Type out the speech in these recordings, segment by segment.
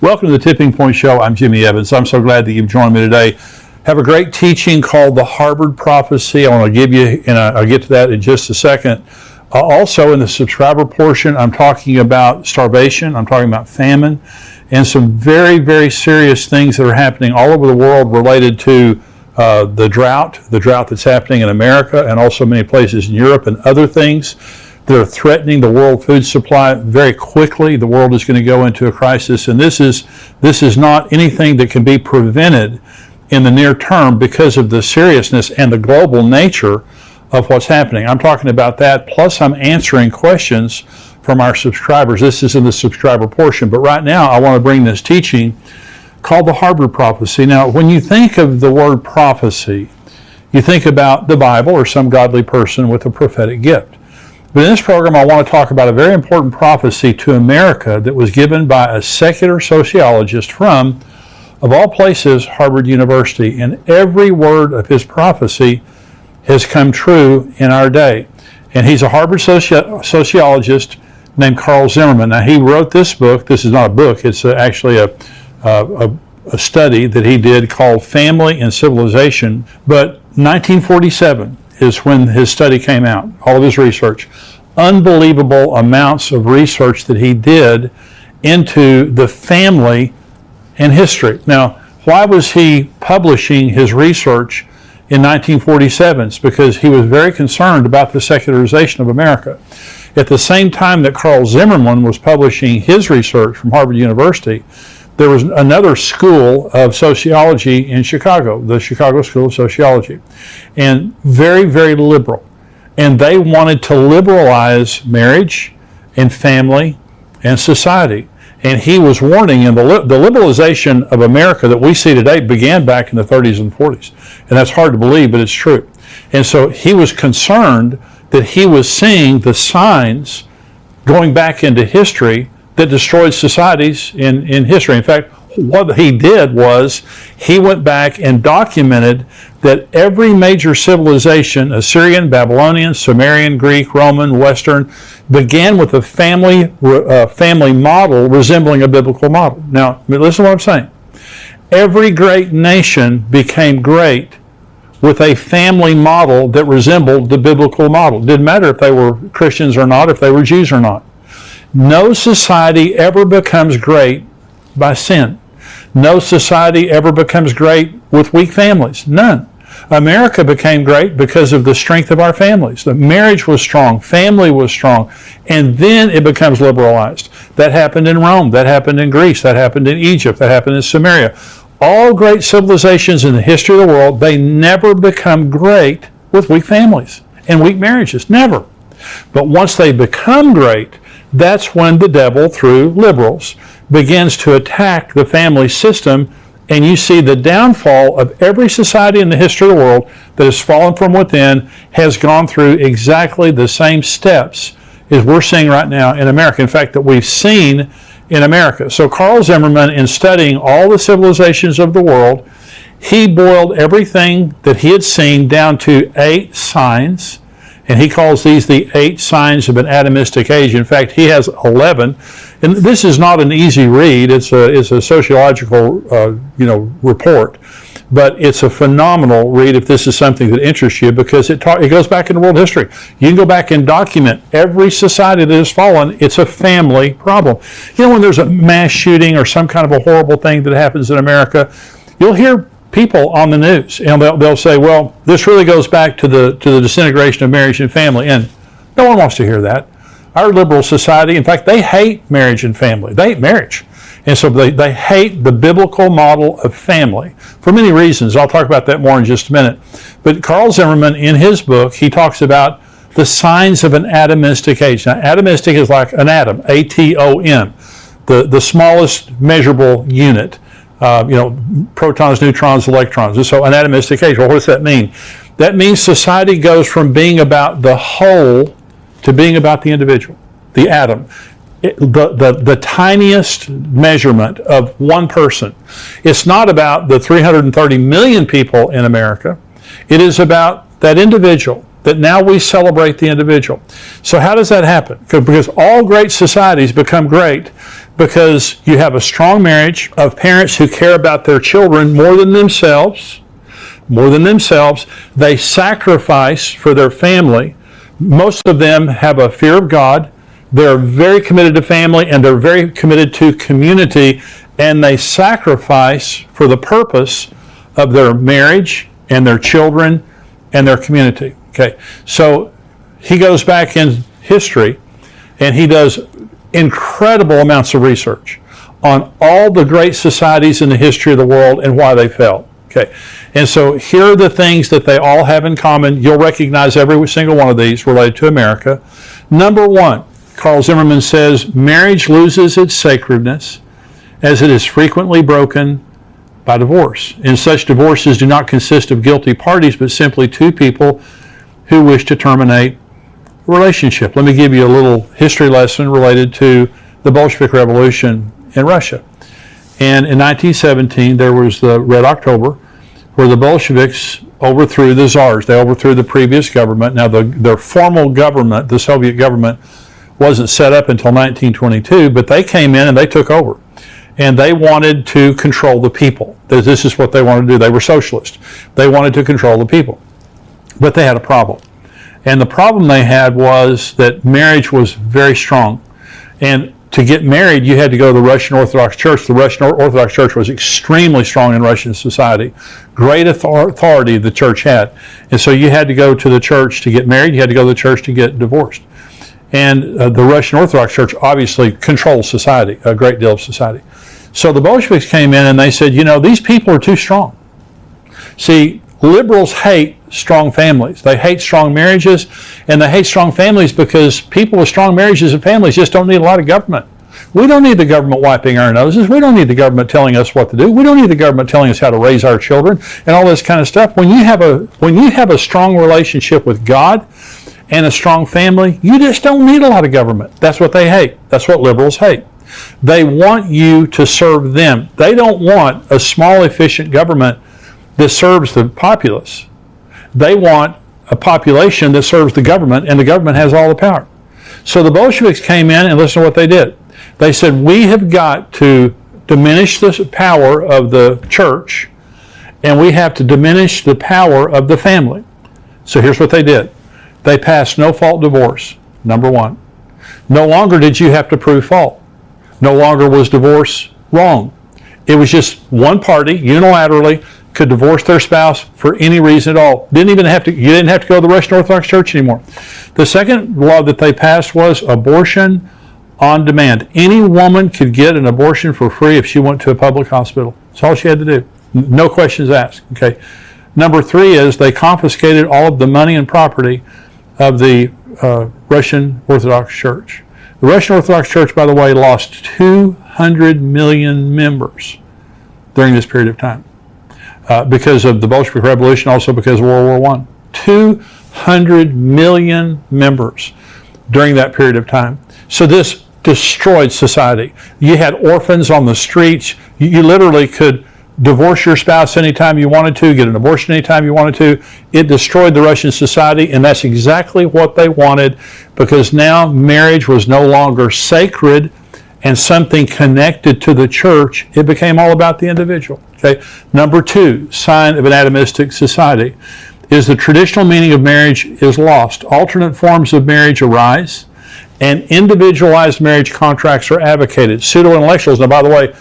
Welcome to the Tipping Point Show. I'm Jimmy Evans. I'm so glad that you've joined me today. Have a great teaching called the Harvard Prophecy. I want to give you, and I'll get to that in just a second. Also in the subscriber portion, I'm talking about starvation. I'm talking about famine and some very, very serious things that are happening all over the world related to the drought that's happening in America and also many places in Europe and other things that are threatening the world food supply very quickly. The world is going to go into a crisis, and this is not anything that can be prevented in the near term because of the seriousness and the global nature of what's happening. I'm talking about that, plus I'm answering questions from our subscribers. This is in the subscriber portion, but right now I want to bring this teaching called the Harvard Prophecy. Now, when you think of the word prophecy, you think about the Bible or some godly person with a prophetic gift. But in this program, I want to talk about a very important prophecy to America that was given by a secular sociologist from, of all places, Harvard University. And every word of his prophecy has come true in our day. And he's a Harvard sociologist named Carl Zimmerman. Now, he wrote this book. This is not a book. It's actually a study that he did called Family and Civilization. But 1947 is when his study came out, all of his research. Unbelievable amounts of research that he did into the family and history. Now, why was he publishing his research in 1947? It's because he was very concerned about the secularization of America. At the same time that Carl Zimmerman was publishing his research from Harvard University, there was another school of sociology in Chicago, the Chicago School of Sociology, and very, very liberal. And they wanted to liberalize marriage and family and society. And he was warning, and the liberalization of America that we see today began back in the 30s and 40s. And that's hard to believe, but it's true. And so he was concerned that he was seeing the signs going back into history that destroyed societies in history. In fact, what he did was he went back and documented that every major civilization, Assyrian, Babylonian, Sumerian, Greek, Roman, Western, began with a family model resembling a biblical model. Now, listen to what I'm saying. Every great nation became great with a family model that resembled the biblical model. It didn't matter if they were Christians or not, if they were Jews or not. No society ever becomes great by sin. No society ever becomes great with weak families. None. America became great because of the strength of our families. The marriage was strong, family was strong, and then it becomes liberalized. That happened in Rome, that happened in Greece, that happened in Egypt, that happened in Samaria. All great civilizations in the history of the world, they never become great with weak families and weak marriages. Never. But once they become great, that's when the devil, through liberals, begins to attack the family system, and you see the downfall of every society in the history of the world that has fallen from within has gone through exactly the same steps as we're seeing right now in America. In fact, that we've seen in America. So Carl Zimmerman, in studying all the civilizations of the world, he boiled everything that he had seen down to 8 signs. And he calls these the 8 signs of an atomistic age. In fact, he has 11. And this is not an easy read. It's a sociological report. But it's a phenomenal read if this is something that interests you, because it goes back into world history. You can go back and document every society that has fallen. It's a family problem. You know, when there's a mass shooting or some kind of a horrible thing that happens in America, you'll hear people on the news, and they'll say, well, this really goes back to the disintegration of marriage and family. And no one wants to hear that. Our liberal society, in fact, they hate marriage and family. They hate marriage. And so they hate the biblical model of family for many reasons. I'll talk about that more in just a minute. But Carl Zimmerman, in his book, he talks about the signs of an atomistic age. Now, atomistic is like an atom, A-T-O-M, the smallest measurable unit. Protons, neutrons, electrons. So an atomistic age. Well, what does that mean? That means society goes from being about the whole to being about the individual, the atom. The tiniest measurement of one person. It's not about the 330 million people in America. It is about that individual, that now we celebrate the individual. So how does that happen? Because all great societies become great because you have a strong marriage of parents who care about their children more than themselves. They sacrifice for their family. Most of them have a fear of God. They're very committed to family, and they're very committed to community, and they sacrifice for the purpose of their marriage and their children and their community. Okay, so he goes back in history and he does incredible amounts of research on all the great societies in the history of the world and why they fell. Okay, and so here are the things that they all have in common. You'll recognize every single one of these related to America. Number one, Carl Zimmerman says, marriage loses its sacredness as it is frequently broken by divorce. And such divorces do not consist of guilty parties, but simply two people who wish to terminate a relationship. Let me give you a little history lesson related to the Bolshevik Revolution in Russia. And in 1917, there was the Red October, where the Bolsheviks overthrew the czars. They overthrew the previous government. Now, their formal government, the Soviet government, wasn't set up until 1922, but they came in and they took over. And they wanted to control the people. This is what they wanted to do. They were socialists. They wanted to control the people. But they had a problem. And the problem they had was that marriage was very strong. And to get married, you had to go to the Russian Orthodox Church. The Russian Orthodox Church was extremely strong in Russian society. Great authority the church had. And so you had to go to the church to get married. You had to go to the church to get divorced. And the Russian Orthodox Church obviously controls society, a great deal of society. So the Bolsheviks came in and they said, you know, these people are too strong. See, liberals hate strong families. They hate strong marriages, and they hate strong families because people with strong marriages and families just don't need a lot of government. We don't need the government wiping our noses. We don't need the government telling us what to do. We don't need the government telling us how to raise our children and all this kind of stuff. When you have a strong relationship with God and a strong family, you just don't need a lot of government. That's what they hate. That's what liberals hate. They want you to serve them. They don't want a small, efficient government that serves the populace. They want a population that serves the government, and the government has all the power. So the Bolsheviks came in, and listen to what they did. They said, we have got to diminish the power of the church, and we have to diminish the power of the family. So here's what they did. They passed no-fault divorce, number one. No longer did you have to prove fault. No longer was divorce wrong. It was just one party, unilaterally, could divorce their spouse for any reason at all. You didn't have to go to the Russian Orthodox Church anymore. The second law that they passed was abortion on demand. Any woman could get an abortion for free if she went to a public hospital. That's all she had to do. No questions asked. Okay. Number three is they confiscated all of the money and property of the Russian Orthodox Church. The Russian Orthodox Church, by the way, lost 200 million members during this period of time because of the Bolshevik Revolution, also because of World War I. 200 million members during that period of time. So this destroyed society. You had orphans on the streets. You literally could divorce your spouse anytime you wanted to, get an abortion anytime you wanted to. It destroyed the Russian society, and that's exactly what they wanted, because now marriage was no longer sacred and something connected to the church. It became all about the individual. Okay. Number two, sign of an atomistic society, is the traditional meaning of marriage is lost. Alternate forms of marriage arise, and individualized marriage contracts are advocated. Pseudo-intellectuals, now by the way,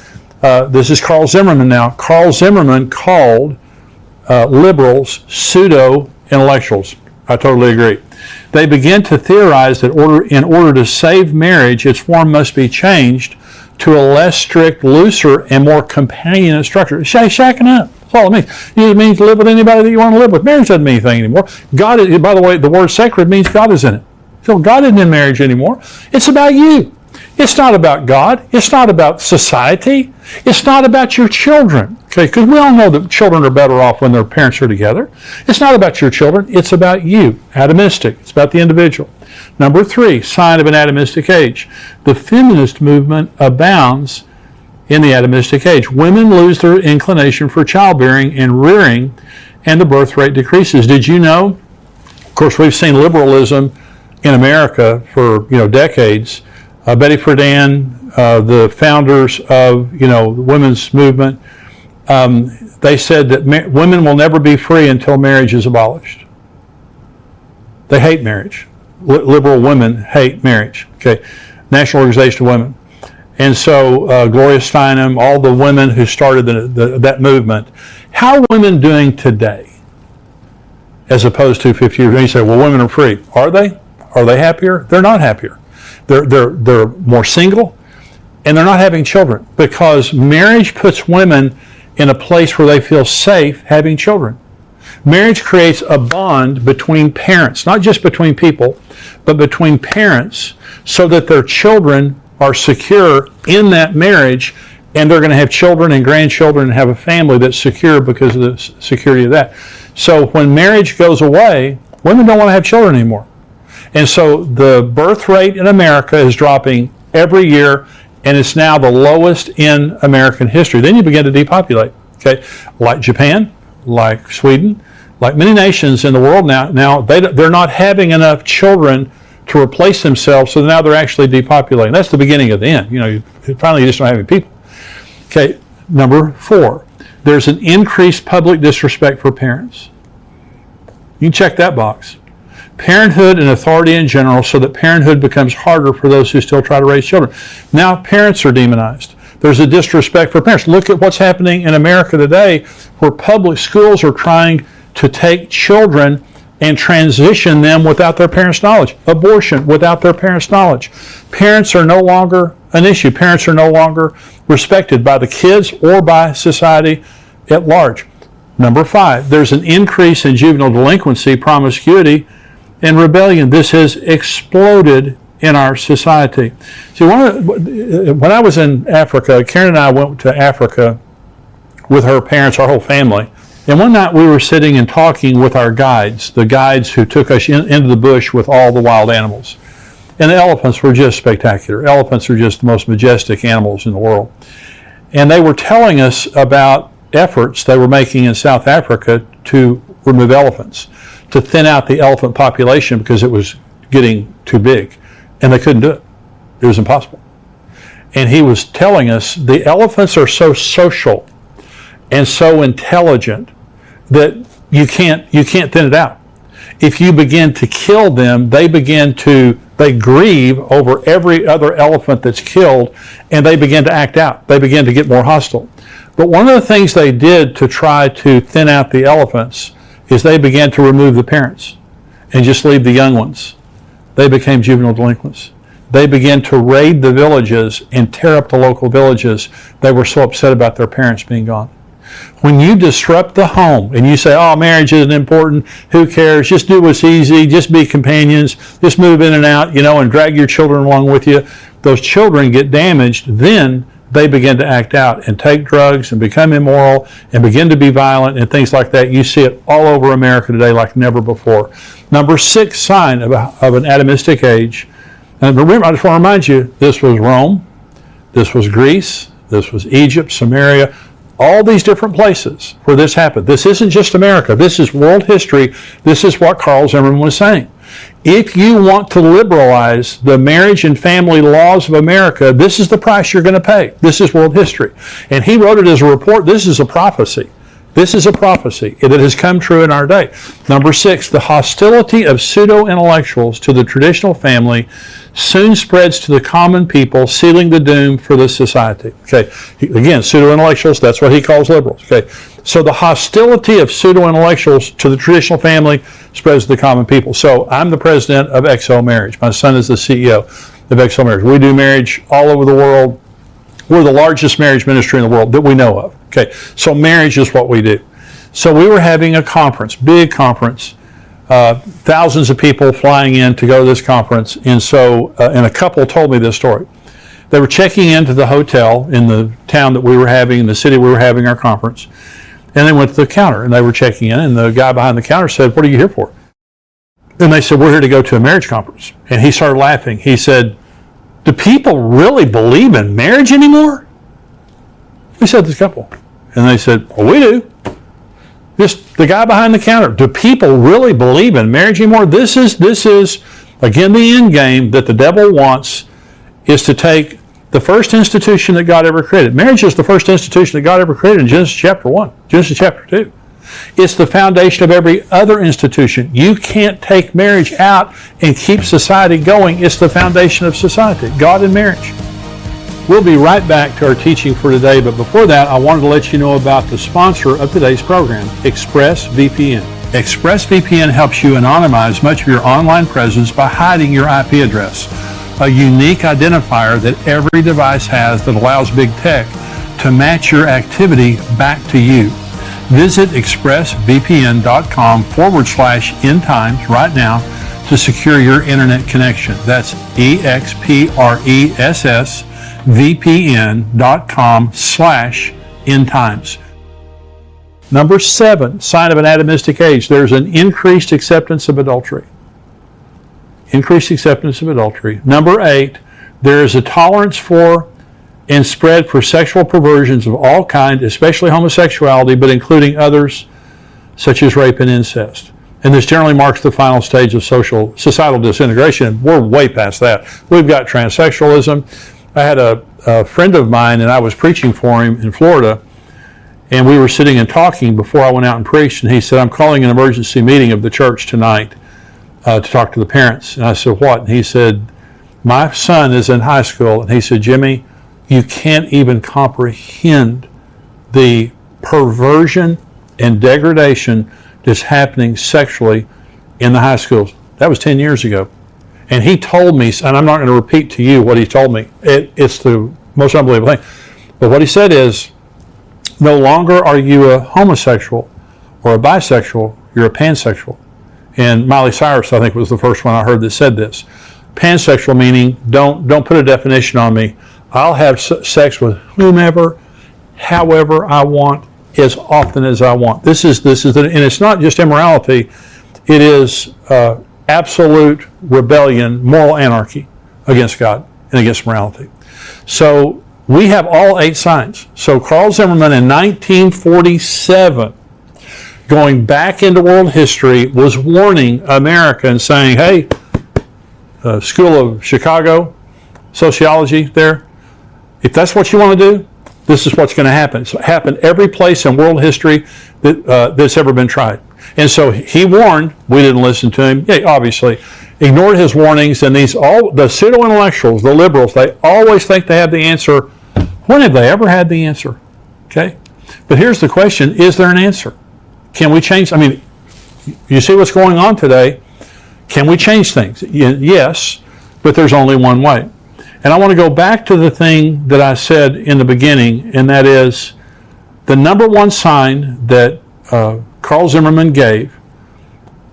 this is Carl Zimmerman now. Carl Zimmerman called liberals pseudo-intellectuals. I totally agree. They begin to theorize that in order to save marriage, its form must be changed to a less strict, looser, and more companionate structure. Shacking up. That's all it means. It means to live with anybody that you want to live with. Marriage doesn't mean anything anymore. God, by the way, the word sacred means God is in it. So God isn't in marriage anymore. It's about you. It's not about God. It's not about society. It's not about your children. Okay, because we all know that children are better off when their parents are together. It's not about your children. It's about you. Atomistic. It's about the individual. Number three, sign of an atomistic age. The feminist movement abounds in the atomistic age. Women lose their inclination for childbearing and rearing, and the birth rate decreases. Did you know? Of course, we've seen liberalism in America for decades. Betty Friedan the founders of, the women's movement, they said that women will never be free until marriage is abolished. They hate marriage. Liberal women hate marriage. Okay, National Organization of Women. And so Gloria Steinem, all the women who started that movement, how are women doing today as opposed to 50 years ago? You say, well, women are free. Are they? Are they happier? They're not happier. They're more single, and they're not having children because marriage puts women in a place where they feel safe having children. Marriage creates a bond between parents, not just between people, but between parents, so that their children are secure in that marriage, and they're going to have children and grandchildren and have a family that's secure because of the security of that. So when marriage goes away, women don't want to have children anymore. And so the birth rate in America is dropping every year, and it's now the lowest in American history. Then you begin to depopulate, okay? Like Japan, like Sweden, like many nations in the world now they're not having enough children to replace themselves, so now they're actually depopulating. That's the beginning of the end. Finally you just don't have any people. Okay, number 4, there's an increased public disrespect for parents. You can check that box. Parenthood and authority in general, so that parenthood becomes harder for those who still try to raise children. Now parents are demonized. There's a disrespect for parents. Look at what's happening in America today, where public schools are trying to take children and transition them without their parents' knowledge. Abortion without their parents' knowledge. Parents are no longer an issue. Parents are no longer respected by the kids or by society at large. Number 5, there's an increase in juvenile delinquency, promiscuity, and rebellion. This has exploded in our society. See, when I was in Africa, Karen and I went to Africa with her parents, our whole family. And one night we were sitting and talking with our guides, the guides who took us into the bush with all the wild animals. And the elephants were just spectacular. Elephants are just the most majestic animals in the world. And they were telling us about efforts they were making in South Africa to remove elephants, to thin out the elephant population because it was getting too big. And they couldn't do it. It was impossible. And he was telling us the elephants are so social and so intelligent that you can't thin it out. If you begin to kill them, they grieve over every other elephant that's killed, and they begin to act out. They begin to get more hostile. But one of the things they did to try to thin out the elephants is they began to remove the parents and just leave the young ones. They became juvenile delinquents. They began to raid the villages and tear up the local villages. They were so upset about their parents being gone. When you disrupt the home and you say, oh, marriage isn't important, who cares, just do what's easy, just be companions, just move in and out, and drag your children along with you, those children get damaged, then they begin to act out and take drugs and become immoral and begin to be violent and things like that. You see it all over America today like never before. Number 6 sign of an atomistic age. And remember, I just want to remind you, this was Rome, this was Greece, this was Egypt, Samaria, all these different places where this happened. This isn't just America. This is world history. This is what Carl Zimmerman was saying. If you want to liberalize the marriage and family laws of America, this is the price you're going to pay. This is world history. And he wrote it as a report. This is a prophecy. This is a prophecy that has come true in our day. Number 6, the hostility of pseudo-intellectuals to the traditional family soon spreads to the common people, sealing the doom for the society. Okay, again, pseudo-intellectuals, that's what he calls liberals. Okay, so the hostility of pseudo-intellectuals to the traditional family spreads to the common people. So I'm the president of XO Marriage. My son is the CEO of XO Marriage. We do marriage all over the world. We're the largest marriage ministry in the world that we know of. Okay, so marriage is what we do. So we were having a conference, big conference, thousands of people flying in to go to this conference. And so, and a couple told me this story. They were checking into the hotel in the town that we were having, in the city we were having our conference. And they went to the counter and they were checking in, and the guy behind the counter said, "What are you here for?" And they said, "We're here to go to a marriage conference." And he started laughing. He said, "Do people really believe in marriage anymore?" We said, "This couple." And they said, "Well, we do." Just the guy behind the counter. Do people really believe in marriage anymore? This is again, the end game that the devil wants is to take The first institution that God ever created. Marriage is the first institution that God ever created in Genesis chapter 1, Genesis chapter 2. It's the foundation of every other institution. You can't take marriage out and keep society going. It's the foundation of society, God and marriage. We'll be right back to our teaching for today, but before that, I wanted to let you know about the sponsor of today's program, ExpressVPN. ExpressVPN helps you anonymize much of your online presence by hiding your IP address, a unique identifier that every device has that allows big tech to match your activity back to you. Visit expressvpn.com/endtimes right now to secure your internet connection. That's expressvpn.com/endtimes. Number 7, sign of an atomistic age. There's an increased acceptance of adultery. Increased acceptance of adultery. Number 8, there is a tolerance for and spread for sexual perversions of all kinds, especially homosexuality, but including others such as rape and incest. And this generally marks the final stage of societal disintegration. We're way past that. We've got transsexualism. I had a friend of mine, and I was preaching for him in Florida, and we were sitting and talking before I went out and preached, and he said, I'm calling an emergency meeting of the church tonight to talk to the parents. And I said, what? And he said, my son is in high school. And he said, Jimmy, you can't even comprehend the perversion and degradation that's happening sexually in the high schools. That was 10 years ago. And he told me, and I'm not going to repeat to you what he told me. It's the most unbelievable thing. But what he said is, no longer are you a homosexual or a bisexual, you're a pansexual. And Miley Cyrus, I think, was the first one I heard that said this. Pansexual meaning, don't put a definition on me. I'll have sex with whomever, however I want, as often as I want. This is, and it's not just immorality. It is absolute rebellion, moral anarchy against God and against morality. So we have all 8 signs. So Carl Zimmerman in 1947, going back into world history, was warning America and saying, hey, School of Chicago, sociology there, if that's what you want to do, this is what's going to happen. It's happened every place in world history that's ever been tried. And so he warned, we didn't listen to him, obviously, ignored his warnings, and the pseudo-intellectuals, the liberals, they always think they have the answer. When have they ever had the answer? Okay? But here's the question, is there an answer? Can we change? I mean, you see what's going on today. Can we change things? Yes, but there's only one way. And I want to go back to the thing that I said in the beginning, and that is the number one sign that Carl Zimmerman gave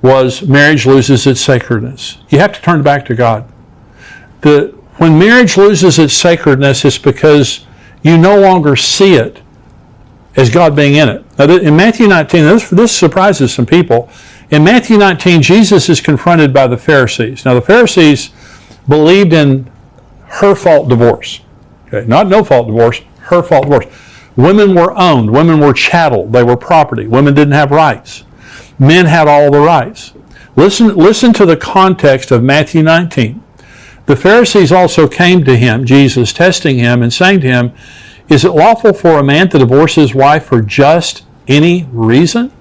was marriage loses its sacredness. You have to turn back to God. When marriage loses its sacredness, it's because you no longer see it as God being in it. Now, in Matthew 19, this surprises some people. In Matthew 19, Jesus is confronted by the Pharisees. Now, the Pharisees believed in her-fault divorce. Okay, not no-fault divorce, her-fault divorce. Women were owned. Women were chattel. They were property. Women didn't have rights. Men had all the rights. Listen to the context of Matthew 19. The Pharisees also came to him, Jesus, testing him and saying to him, is it lawful for a man to divorce his wife for just any reason?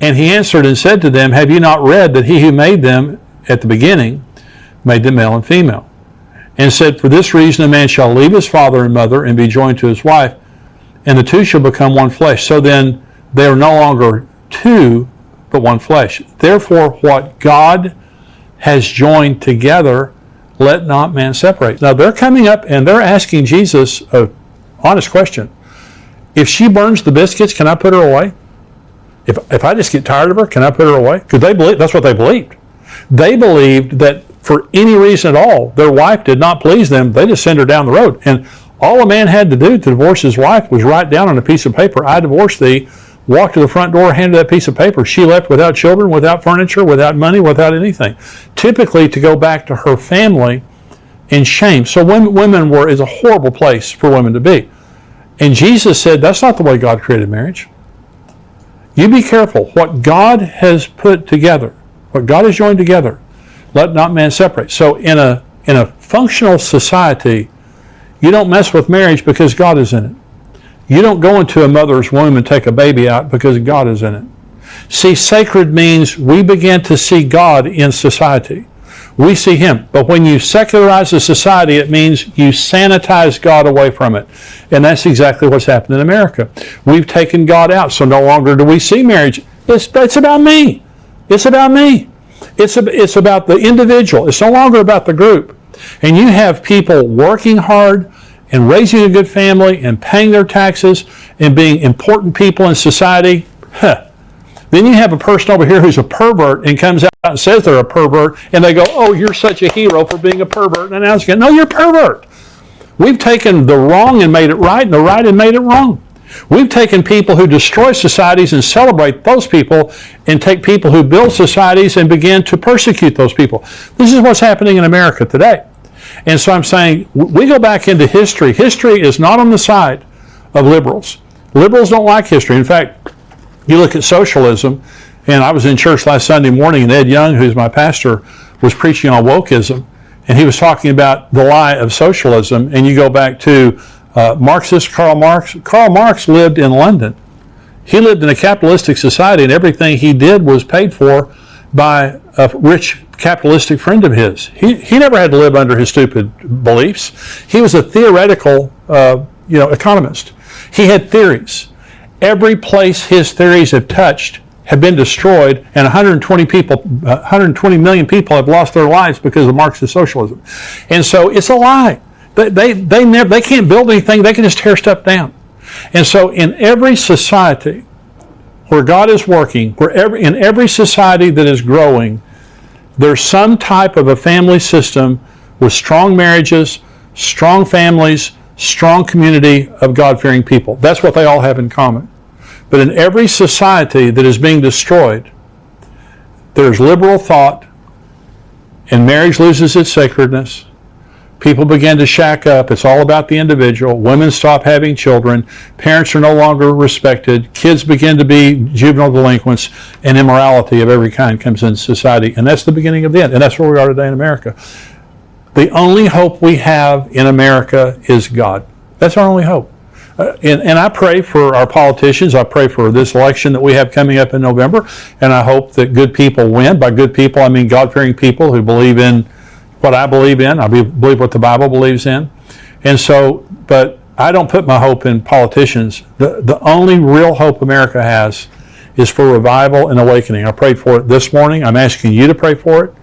And he answered and said to them, have you not read that he who made them at the beginning made them male and female? And said, for this reason a man shall leave his father and mother and be joined to his wife, and the two shall become one flesh. So then they are no longer two, but one flesh. Therefore, what God has joined together, let not man separate. Now they're coming up and they're asking Jesus an honest question. If she burns the biscuits, can I put her away? If I just get tired of her, can I put her away? Because they believe that's what they believed. They believed that for any reason at all, their wife did not please them. They just send her down the road. And all a man had to do to divorce his wife was write down on a piece of paper, I divorce thee, walk to the front door, hand her that piece of paper. She left without children, without furniture, without money, without anything. Typically to go back to her family in shame. So women is a horrible place for women to be. And Jesus said, that's not the way God created marriage. You be careful. What God has put together, what God has joined together, let not man separate. So in a functional society, You don't mess with marriage because God is in it. You don't go into a mother's womb and take a baby out because God is in it. See, sacred means we begin to see God in society. We see Him. But when you secularize a society, it means you sanitize God away from it. And that's exactly what's happened in America. We've taken God out, so no longer do we see marriage. It's about me. It's about me. It's about the individual. It's no longer about the group. And you have people working hard and raising a good family and paying their taxes and being important people in society. Then you have a person over here who's a pervert and comes out and says they're a pervert, and they go, oh, you're such a hero for being a pervert. And I was going, no, you're a pervert. We've taken the wrong and made it right, and the right and made it wrong. We've taken people who destroy societies and celebrate those people, and take people who build societies and begin to persecute those people. This is what's happening in America today. And so I'm saying, we go back into history. History is not on the side of liberals. Liberals don't like history. In fact, you look at socialism, and I was in church last Sunday morning, and Ed Young, who's my pastor, was preaching on wokeism, and he was talking about the lie of socialism. And you go back to Marxist Karl Marx. Karl Marx lived in London. He lived in a capitalistic society, and everything he did was paid for by a rich capitalistic friend of his. He never had to live under his stupid beliefs. He was a theoretical economist. He had theories. Every place his theories have touched have been destroyed, and 120 million people have lost their lives because of Marxist socialism. And so it's a lie. They can't build anything. They can just tear stuff down. And so in every society where God is working, in every society that is growing, there's some type of a family system with strong marriages, strong families, strong community of God-fearing people. That's what they all have in common. But in every society that is being destroyed, there's liberal thought, and marriage loses its sacredness. People begin to shack up. It's all about the individual. Women stop having children. Parents are no longer respected. Kids begin to be juvenile delinquents, and immorality of every kind comes into society. And that's the beginning of the end. And that's where we are today in America. The only hope we have in America is God. That's our only hope. And I pray for our politicians. I pray for this election that we have coming up in November. And I hope that good people win. By good people, I mean God-fearing people who believe in what I believe in. I believe what the Bible believes in. And so, but I don't put my hope in politicians. The only real hope America has is for revival and awakening. I prayed for it this morning. I'm asking you to pray for it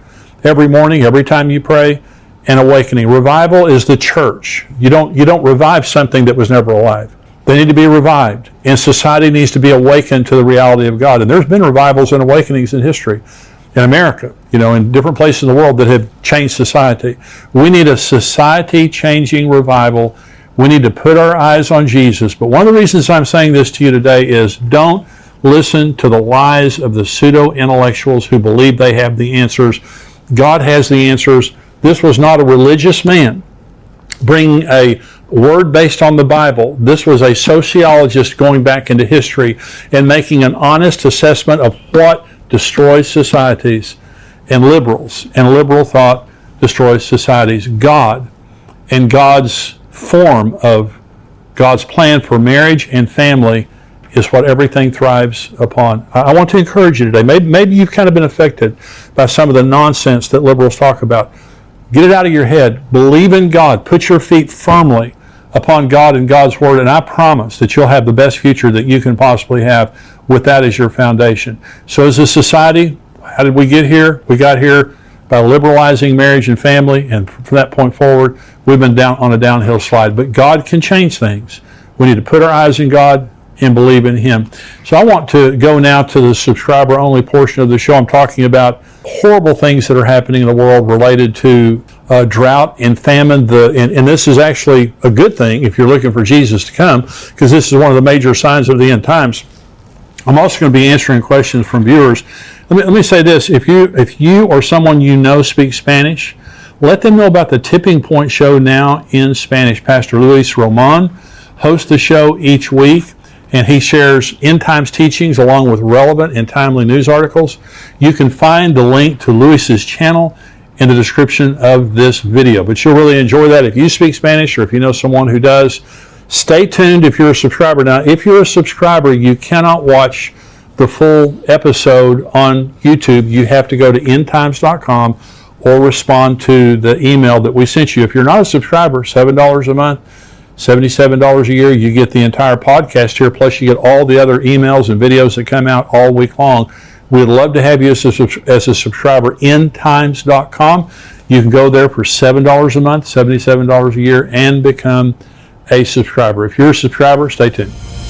every morning, every time you pray. And awakening. Revival is the church. You don't revive something that was never alive. They need to be revived. And society needs to be awakened to the reality of God. And there's been revivals and awakenings in history in America, in different places in the world that have changed society. We need a society-changing revival. We need to put our eyes on Jesus. But one of the reasons I'm saying this to you today is don't listen to the lies of the pseudo-intellectuals who believe they have the answers. God has the answers. This was not a religious man bringing a word based on the Bible. This was a sociologist going back into history and making an honest assessment of what destroys societies, and liberals and liberal thought destroys societies. God and God's form of God's plan for marriage and family is what everything thrives upon. I want to encourage you today. Maybe you've kind of been affected by some of the nonsense that liberals talk about. Get it out of your head. Believe in God. Put your feet firmly upon God and God's Word, and I promise that you'll have the best future that you can possibly have with that as your foundation. So as a society, how did we get here? We got here by liberalizing marriage and family, and from that point forward, we've been down on a downhill slide. But God can change things. We need to put our eyes in God and believe in Him. So I want to go now to the subscriber-only portion of the show. I'm talking about horrible things that are happening in the world related to drought and famine. And this is actually a good thing if you're looking for Jesus to come, because this is one of the major signs of the end times. I'm also going to be answering questions from viewers. Let me say this. If you or someone you know speaks Spanish, let them know about the Tipping Point show now in Spanish. Pastor Luis Roman hosts the show each week, and he shares end times teachings along with relevant and timely news articles. You can find the link to Luis's channel in the description of this video. But you'll really enjoy that if you speak Spanish or if you know someone who does. Stay tuned if you're a subscriber. Now, if you're a subscriber, you cannot watch the full episode on YouTube. You have to go to endtimes.com or respond to the email that we sent you. If you're not a subscriber, $7 a month, $77 a year, you get the entire podcast here, plus you get all the other emails and videos that come out all week long. We'd love to have you as a subscriber. endtimes.com. You can go there for $7 a month, $77 a year, and become a subscriber. If you're a subscriber, stay tuned.